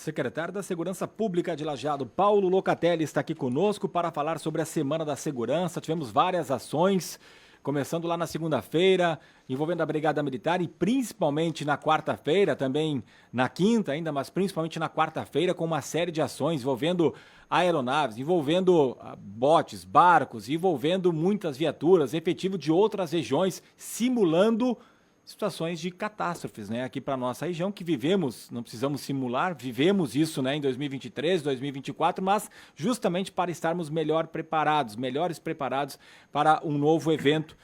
Secretário da Segurança Pública de Lajeado, Paulo Locatelli, está aqui conosco para falar sobre a Semana da Segurança. Tivemos várias ações, começando lá na segunda-feira, envolvendo a Brigada Militar e principalmente na quarta-feira, também na quinta ainda, mas principalmente na quarta-feira, com uma série de ações envolvendo aeronaves, envolvendo botes, barcos, envolvendo muitas viaturas, efetivo de outras regiões, simulando situações de catástrofes, né, aqui para nossa região, que vivemos, não precisamos simular, vivemos isso, né, em 2023, 2024, mas justamente para estarmos melhores preparados para um novo evento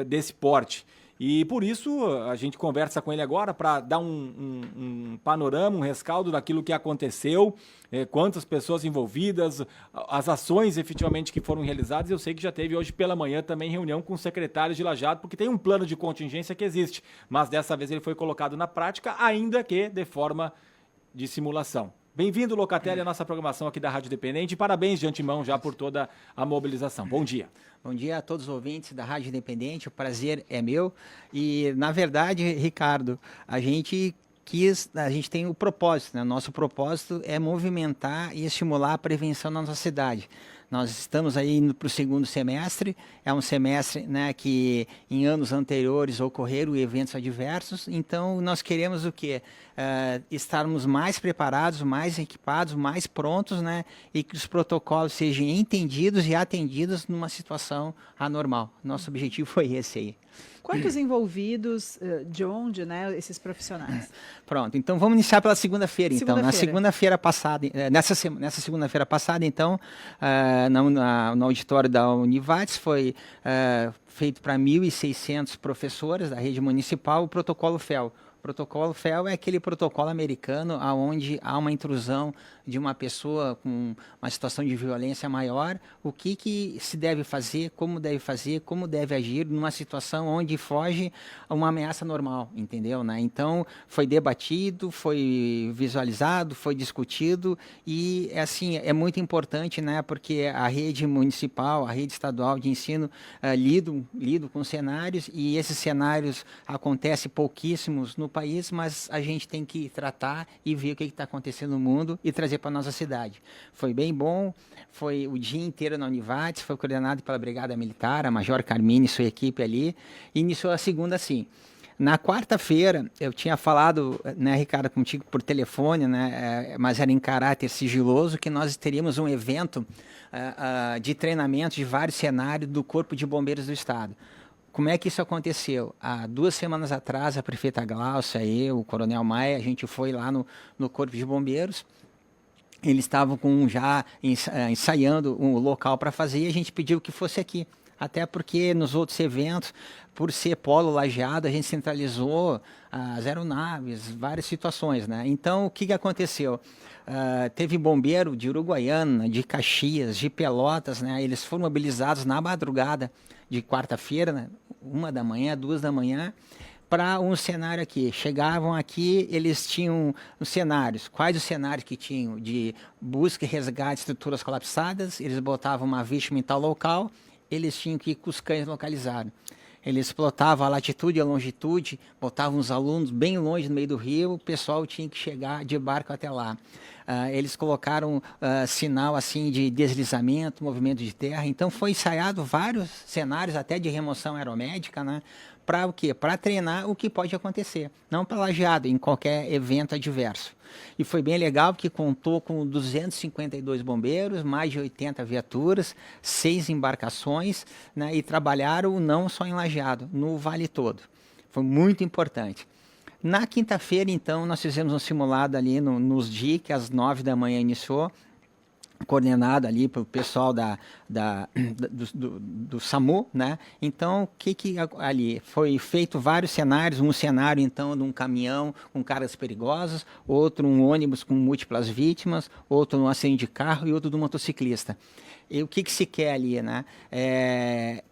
desse porte. E por isso a gente conversa com ele agora para dar um panorama, um rescaldo daquilo que aconteceu, quantas pessoas envolvidas, as ações efetivamente que foram realizadas. Eu sei que já teve hoje pela manhã também reunião com os secretários de Lajeado, porque tem um plano de contingência que existe, mas dessa vez ele foi colocado na prática, ainda que de forma de simulação. Bem-vindo, Locatelli, à nossa programação aqui da Rádio Independente. Parabéns de antemão já por toda a mobilização. Bom dia. Bom dia a todos os ouvintes da Rádio Independente, o prazer é meu. E, na verdade, Ricardo, a gente tem o propósito, né? Nosso propósito é movimentar e estimular a prevenção na nossa cidade. Nós estamos aí indo para o segundo semestre, é um semestre, né, que em anos anteriores ocorreram eventos adversos, então nós queremos o quê? Estarmos mais preparados, mais equipados, mais prontos, né, e que os protocolos sejam entendidos e atendidos numa situação anormal. Nosso objetivo foi esse aí. Quantos envolvidos, de onde, né, esses profissionais? Pronto, então vamos iniciar pela segunda-feira, então. Na segunda-feira passada, nessa segunda-feira passada, então, no auditório da Univates, foi feito para 1.600 professores da rede municipal o protocolo FEL. O protocolo FEL é aquele protocolo americano onde há uma intrusão de uma pessoa com uma situação de violência maior, o que se deve fazer, como deve agir numa situação onde foge a uma ameaça normal, entendeu? Né? Então, foi debatido, foi visualizado, foi discutido e, assim, é muito importante, né, porque a rede municipal, a rede estadual de ensino lidam com cenários e esses cenários acontecem pouquíssimos no país, mas a gente tem que tratar e ver o que está acontecendo no mundo e trazer para a nossa cidade. Foi bem bom, foi o dia inteiro na Univates, foi coordenado pela Brigada Militar, a Major Carmine e sua equipe ali, e iniciou a segunda assim. Na quarta-feira, eu tinha falado, né, Ricardo, contigo por telefone, né, mas era em caráter sigiloso, que nós teríamos um evento de treinamento de vários cenários do Corpo de Bombeiros do Estado. Como é que isso aconteceu? Há 2 semanas atrás, a prefeita Glaucia, eu, o Coronel Maia, a gente foi lá no Corpo de Bombeiros. Eles estavam já ensaiando um local para fazer e a gente pediu que fosse aqui. Até porque nos outros eventos, por ser polo lajeado, a gente centralizou as aeronaves, várias situações, né? Então, o que aconteceu? Teve bombeiro de Uruguaiana, de Caxias, de Pelotas, né? Eles foram mobilizados na madrugada de quarta-feira, né? 1 da manhã, 2 da manhã, para um cenário aqui. Chegavam aqui, eles tinham os cenários. Quais os cenários que tinham? De busca e resgate de estruturas colapsadas, eles botavam uma vítima em tal local, eles tinham que ir com os cães localizados. Eles plotavam a latitude e a longitude, botavam os alunos bem longe no meio do rio, o pessoal tinha que chegar de barco até lá. Eles colocaram sinal assim de deslizamento, movimento de terra. Então foi ensaiado vários cenários, até de remoção aeromédica, né? Para o quê? Para treinar o que pode acontecer, não para lajeado, em qualquer evento adverso. E foi bem legal porque contou com 252 bombeiros, mais de 80 viaturas, 6 embarcações, né, e trabalharam não só em Lajeado, no vale todo. Foi muito importante. Na quinta-feira, então, nós fizemos um simulado ali nos DIC, às 9 da manhã iniciou, coordenado ali pelo pessoal do SAMU, né? Então, o que ali? Foi feito vários cenários, um cenário, então, de um caminhão com cargas perigosas, outro um ônibus com múltiplas vítimas, outro um acidente de carro e outro do motociclista. E o que se quer ali, né?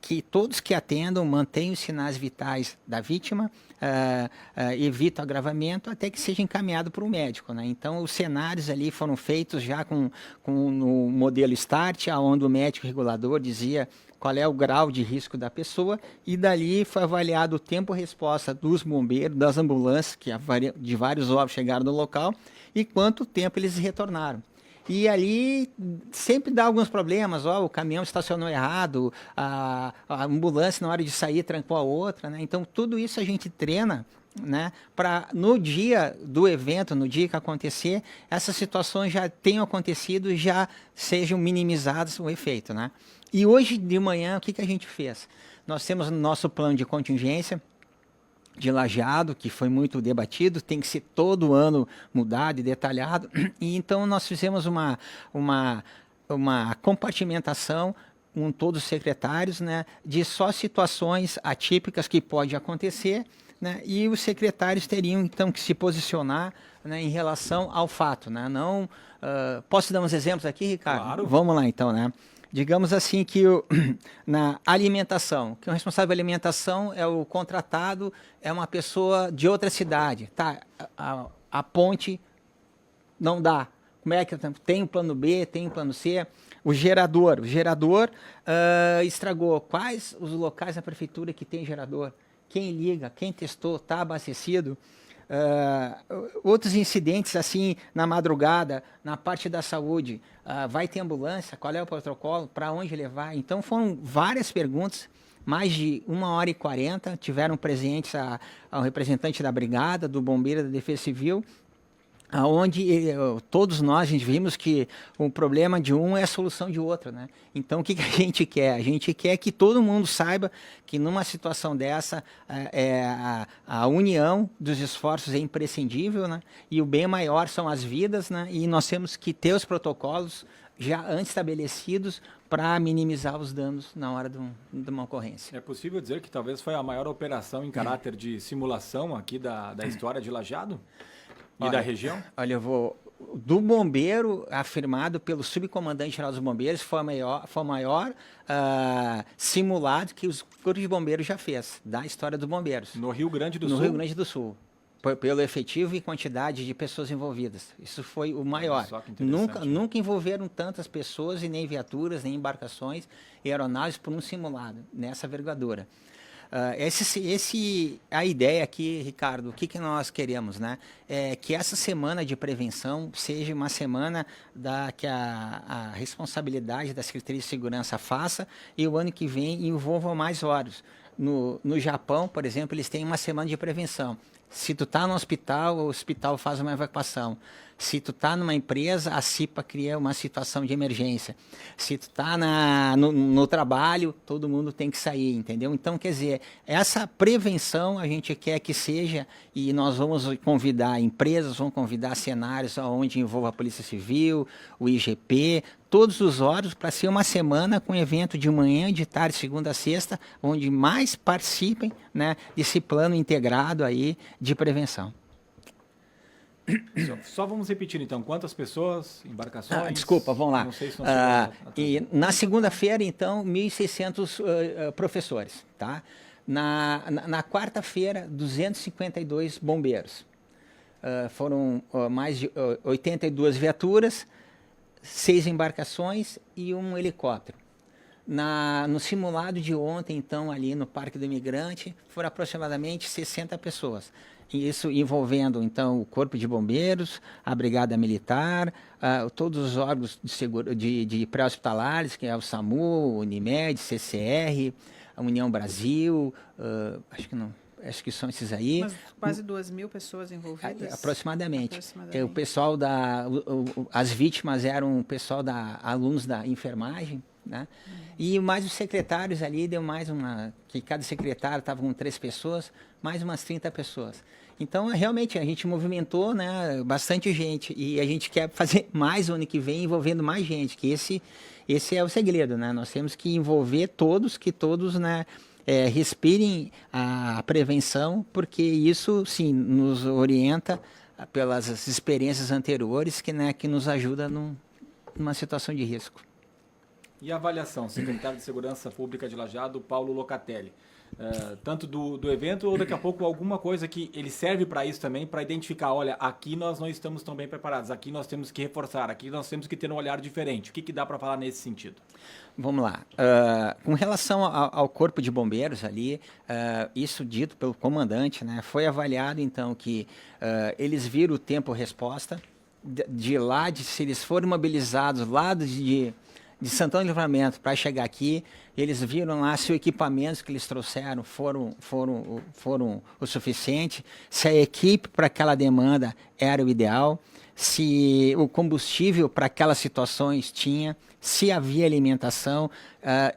Que todos que atendam mantenham os sinais vitais da vítima, evita o agravamento até que seja encaminhado para o médico, né? Então, os cenários ali foram feitos já com no modelo START, onde o médico regulador dizia qual é o grau de risco da pessoa, e dali foi avaliado o tempo-resposta dos bombeiros, das ambulâncias, que de vários órgãos chegaram no local, e quanto tempo eles retornaram. E ali sempre dá alguns problemas, o caminhão estacionou errado, a ambulância na hora de sair trancou a outra, né? Então tudo isso a gente treina, né, para no dia do evento, no dia que acontecer, essas situações já tenham acontecido e já sejam minimizados o efeito, né? E hoje de manhã, o que a gente fez? Nós temos nosso plano de contingência de Lajeado, que foi muito debatido, tem que ser todo ano mudado e detalhado, e então nós fizemos uma compartimentação com todos os secretários, né, de só situações atípicas que pode acontecer, né, e os secretários teriam então que se posicionar, né, em relação ao fato, né, não, posso dar uns exemplos aqui, Ricardo? Claro. Vamos lá então, né? Digamos assim que na alimentação, que o responsável pela alimentação é o contratado, é uma pessoa de outra cidade, tá? A ponte não dá. Como é que tem o plano B, tem o plano C? O gerador estragou. Quais os locais da prefeitura que tem gerador? Quem liga? Quem testou? Está abastecido? Outros incidentes assim na madrugada, na parte da saúde, vai ter ambulância, qual é o protocolo, para onde levar? Então foram várias perguntas, mais de 1h40, tiveram presentes ao representante da brigada, do bombeiro, da defesa civil, aonde todos nós a gente vimos que o problema de um é a solução de outro, né? Então o que a gente quer? A gente quer que todo mundo saiba que numa situação dessa a união dos esforços é imprescindível, né? E o bem maior são as vidas, né? E nós temos que ter os protocolos já antes estabelecidos para minimizar os danos na hora de uma ocorrência. É possível dizer que talvez foi a maior operação em caráter de simulação aqui da história de Lajeado? E da região? Olha, do bombeiro, afirmado pelo subcomandante-geral dos bombeiros, foi o maior simulado que os corpos de bombeiros já fez, da história dos bombeiros. No Rio Grande do Sul? No Rio Grande do Sul. Pelo efetivo e quantidade de pessoas envolvidas. Isso foi o maior. Nunca envolveram tantas pessoas e nem viaturas, nem embarcações e aeronaves por um simulado, nessa envergadura. A ideia aqui, Ricardo, o que nós queremos, né? É que essa semana de prevenção seja uma semana que a responsabilidade da Secretaria de Segurança faça e o ano que vem envolva mais órgãos. No Japão, por exemplo, eles têm uma semana de prevenção. Se tu está no hospital, o hospital faz uma evacuação. Se tu está numa empresa, a CIPA cria uma situação de emergência. Se tu está no trabalho, todo mundo tem que sair, entendeu? Então, quer dizer, essa prevenção a gente quer que seja, e nós vamos convidar empresas, vamos convidar cenários onde envolva a Polícia Civil, o IGP, todos os órgãos, para ser uma semana com evento de manhã, de tarde, segunda a sexta, onde mais participem, né, desse plano integrado aí de prevenção. Só vamos repetir então, quantas pessoas, embarcações? Desculpa, vamos lá. Não sei se e na segunda-feira, então, 1.600 professores, tá? Na quarta-feira, 252 bombeiros. Foram mais de 82 viaturas, 6 embarcações e um helicóptero. No simulado de ontem, então, ali no Parque do Imigrante, foram aproximadamente 60 pessoas. Isso envolvendo, então, o Corpo de Bombeiros, a Brigada Militar, todos os órgãos de pré-hospitalares, que é o SAMU, o Unimed, CCR, a União Brasil, acho que são esses aí. Mas quase 2.000 pessoas envolvidas? Aproximadamente. O pessoal as vítimas eram o pessoal alunos da enfermagem, né? E mais os secretários ali, deu mais que cada secretário estava com 3 pessoas, mais umas 30 pessoas. Então, realmente, a gente movimentou, né, bastante gente, e a gente quer fazer mais o ano que vem, envolvendo mais gente, que esse é o segredo, né? Nós temos que envolver todos, né, respirem a prevenção, porque isso, sim, nos orienta pelas experiências anteriores, que nos ajuda numa situação de risco. E a avaliação, secretário de Segurança Pública de Lajeado, Paulo Locatelli, tanto do evento ou daqui a pouco alguma coisa que ele serve para isso também, para identificar, olha, aqui nós não estamos tão bem preparados, aqui nós temos que reforçar, aqui nós temos que ter um olhar diferente. O que dá para falar nesse sentido? Vamos lá. Com relação ao Corpo de Bombeiros ali, isso dito pelo comandante, né, foi avaliado então que eles viram o tempo-resposta, se eles forem mobilizados lá de Santana do Livramento para chegar aqui, eles viram lá se os equipamentos que eles trouxeram foram o suficiente, se a equipe para aquela demanda era o ideal, se o combustível para aquelas situações tinha, se havia alimentação.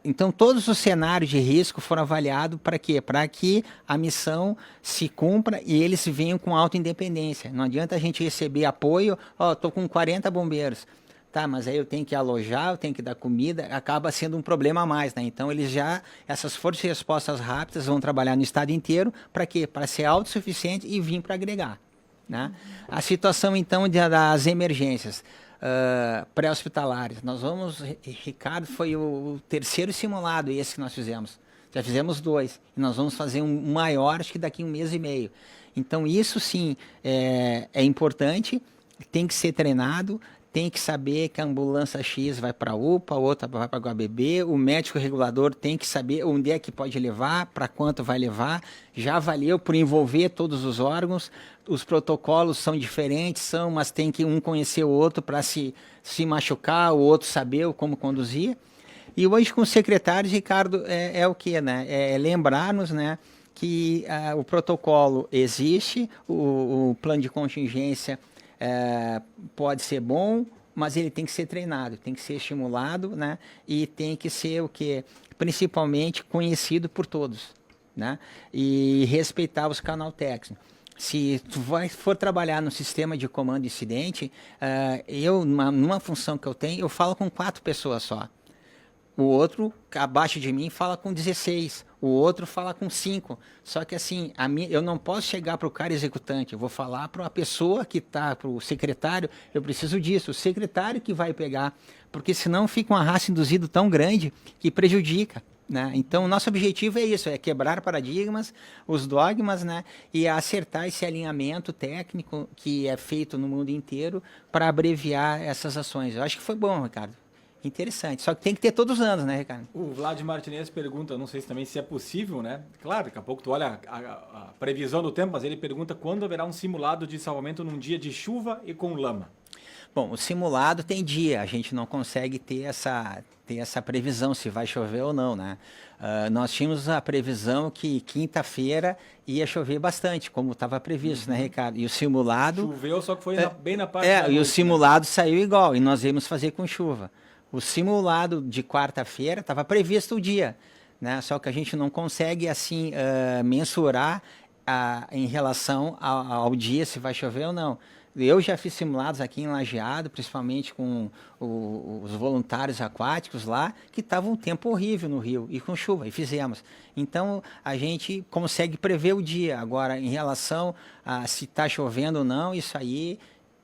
Então, todos os cenários de risco foram avaliados para quê? Para que a missão se cumpra e eles venham com autoindependência. Não adianta a gente receber apoio, estou com 40 bombeiros. Tá, mas aí eu tenho que alojar, eu tenho que dar comida, acaba sendo um problema a mais, né? Então, essas forças de respostas rápidas vão trabalhar no estado inteiro, para quê? Para ser autossuficiente e vir para agregar, né? A situação, então, das emergências pré-hospitalares. Ricardo, foi o terceiro simulado esse que nós fizemos. Já fizemos 2, e nós vamos fazer um maior, acho que daqui 1 mês e meio. Então, isso sim é importante, tem que ser treinado, tem que saber que a ambulância X vai para a UPA, a outra vai para o HBB, o médico regulador tem que saber onde é que pode levar, para quanto vai levar, já valeu por envolver todos os órgãos, os protocolos são diferentes, mas tem que um conhecer o outro para se machucar, o outro saber como conduzir. E hoje com os secretários, Ricardo, é o que, né? É lembrar-nos, né, que o protocolo existe, o plano de contingência pode ser bom, mas ele tem que ser treinado, tem que ser estimulado, né? E tem que ser o que? Principalmente conhecido por todos, né? E respeitar os canal técnicos. Se tu for trabalhar no sistema de comando de incidente, numa função que eu tenho, eu falo com 4 pessoas só. O outro, abaixo de mim, fala com 16. O outro fala com 5. Só que assim, eu não posso chegar para o cara executante. Eu vou falar para a pessoa que está, para o secretário, eu preciso disso. O secretário que vai pegar. Porque senão fica um arrasto induzido tão grande que prejudica, né? Então, o nosso objetivo é isso, é quebrar paradigmas, os dogmas, né? E acertar esse alinhamento técnico que é feito no mundo inteiro para abreviar essas ações. Eu acho que foi bom, Ricardo. Interessante, só que tem que ter todos os anos, né, Ricardo? O Vlad Martinez pergunta, não sei se é possível, né? Claro, daqui a pouco tu olha a previsão do tempo, mas ele pergunta quando haverá um simulado de salvamento num dia de chuva e com lama. Bom, o simulado tem dia, a gente não consegue ter essa previsão se vai chover ou não, né? Nós tínhamos a previsão que quinta-feira ia chover bastante, como estava previsto, né, Ricardo? E o simulado... Choveu, só que foi bem na parte da noite, e o simulado saiu igual, e nós íamos fazer com chuva. O simulado de quarta-feira estava previsto o dia, né? Só que a gente não consegue assim mensurar em relação ao dia se vai chover ou não. Eu já fiz simulados aqui em Lajeado, principalmente com os voluntários aquáticos lá, que estava um tempo horrível no rio e com chuva, e fizemos. Então, a gente consegue prever o dia. Agora, em relação a se está chovendo ou não, isso aí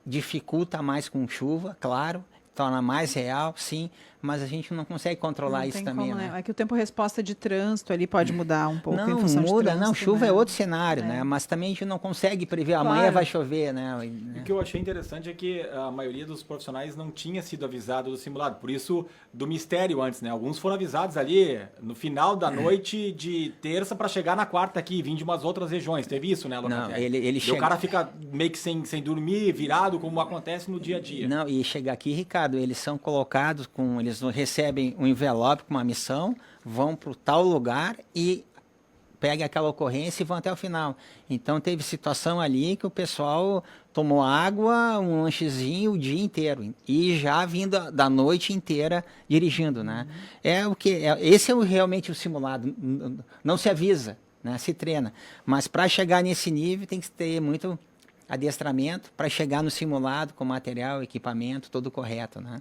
dificulta mais com chuva, claro, torna mais real, sim, mas a gente não consegue controlar isso também, como, né? É que o tempo-resposta de trânsito ali pode mudar um pouco. Não, em função muda, de trânsito, chuva né? é outro cenário, né? Mas também a gente não consegue prever, amanhã vai chover, né? O que eu achei interessante é que a maioria dos profissionais não tinha sido avisado do simulado, por isso do mistério antes, né? Alguns foram avisados ali no final da noite de terça para chegar na quarta aqui, vir de umas outras regiões. Teve isso, né, Locatelli? Não, o cara fica meio que sem dormir, virado, como acontece no dia a dia. Não, e chegar aqui, Ricardo, eles são colocados eles recebem um envelope com uma missão, vão para tal lugar e pegam aquela ocorrência e vão até o final. Então, teve situação ali que o pessoal tomou água, um lanchezinho o dia inteiro e já vindo da noite inteira dirigindo, né? Esse é realmente o simulado. Não se avisa, né? Se treina. Mas para chegar nesse nível tem que ter muito adestramento para chegar no simulado com material, equipamento, todo correto, né?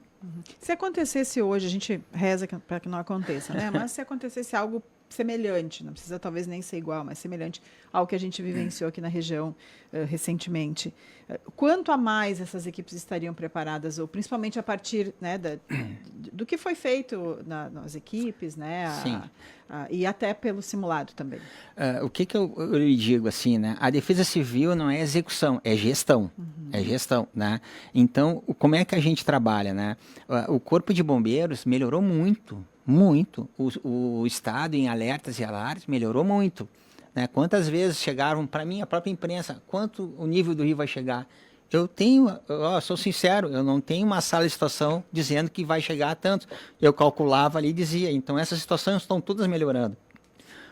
Se acontecesse hoje, a gente reza para que não aconteça, né? Mas se acontecesse algo semelhante, não precisa talvez nem ser igual, mas semelhante ao que a gente vivenciou aqui na região recentemente. Quanto a mais essas equipes estariam preparadas, ou principalmente a partir, né, do que foi feito nas equipes, né? Sim. E até pelo simulado também. O que eu lhe digo assim, né? A Defesa Civil não é execução, é gestão. É gestão, né? Então, como é que a gente trabalha, né? O Corpo de Bombeiros melhorou muito. O Estado em alertas e alarmes melhorou muito, né? Quantas vezes chegaram para mim, a própria imprensa, quanto o nível do rio vai chegar? Sou sincero, eu não tenho uma sala de situação dizendo que vai chegar a tanto. Eu calculava ali e dizia, então essas situações estão todas melhorando.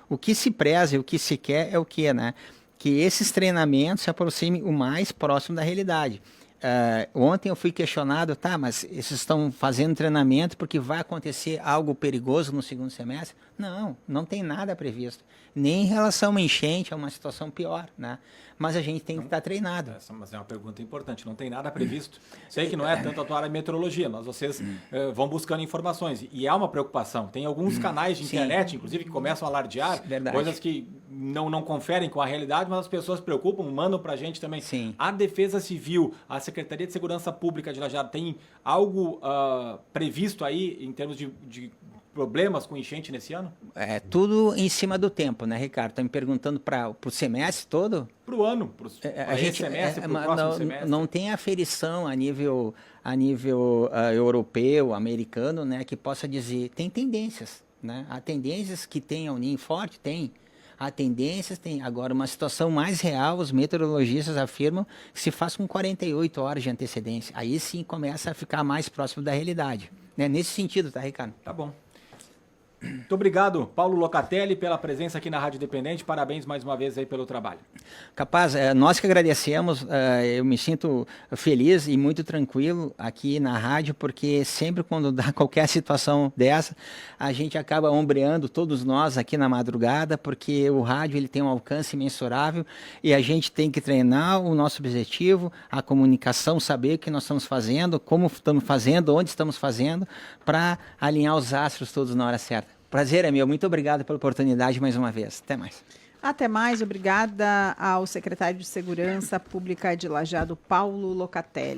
O que se preza, o que se quer é o que, né? Que esses treinamentos se aproximem o mais próximo da realidade. Ontem eu fui questionado, mas vocês estão fazendo treinamento porque vai acontecer algo perigoso no segundo semestre? Não tem nada previsto. Nem em relação a uma enchente, a uma situação pior, né? Mas a gente tem que estar treinado. Mas é uma pergunta importante, não tem nada previsto. Sei que não é tanto a tua área de meteorologia, mas vocês vão buscando informações. E é uma preocupação. Tem alguns canais de internet, inclusive, que começam a alardear coisas que não conferem com a realidade, mas as pessoas se preocupam, mandam para a gente também. Sim. A Defesa Civil, a Secretaria de Segurança Pública de Lajeado, tem algo previsto aí em termos de problemas com enchente nesse ano? É tudo em cima do tempo, né, Ricardo? Está me perguntando para o semestre todo? Para o ano, para esse semestre, para o próximo semestre. Não tem aferição a nível europeu, americano, né, que possa dizer, tem tendências, né? Há tendências que tem a Unim forte, tem. Há tendências, tem. Agora, uma situação mais real, os meteorologistas afirmam que se faz com 48 horas de antecedência. Aí sim começa a ficar mais próximo da realidade. Né? Nesse sentido, tá, Ricardo? Tá bom. Muito obrigado, Paulo Locatelli, pela presença aqui na Rádio Independente. Parabéns mais uma vez aí pelo trabalho. Capaz, nós que agradecemos. Eu me sinto feliz e muito tranquilo aqui na rádio, porque sempre quando dá qualquer situação dessa, a gente acaba ombreando todos nós aqui na madrugada, porque o rádio ele tem um alcance imensurável e a gente tem que treinar o nosso objetivo, a comunicação, saber o que nós estamos fazendo, como estamos fazendo, onde estamos fazendo, para alinhar os astros todos na hora certa. Prazer é meu. Muito obrigado pela oportunidade mais uma vez. Até mais. Até mais. Obrigada ao secretário de Segurança Pública de Lajeado, Paulo Locatelli.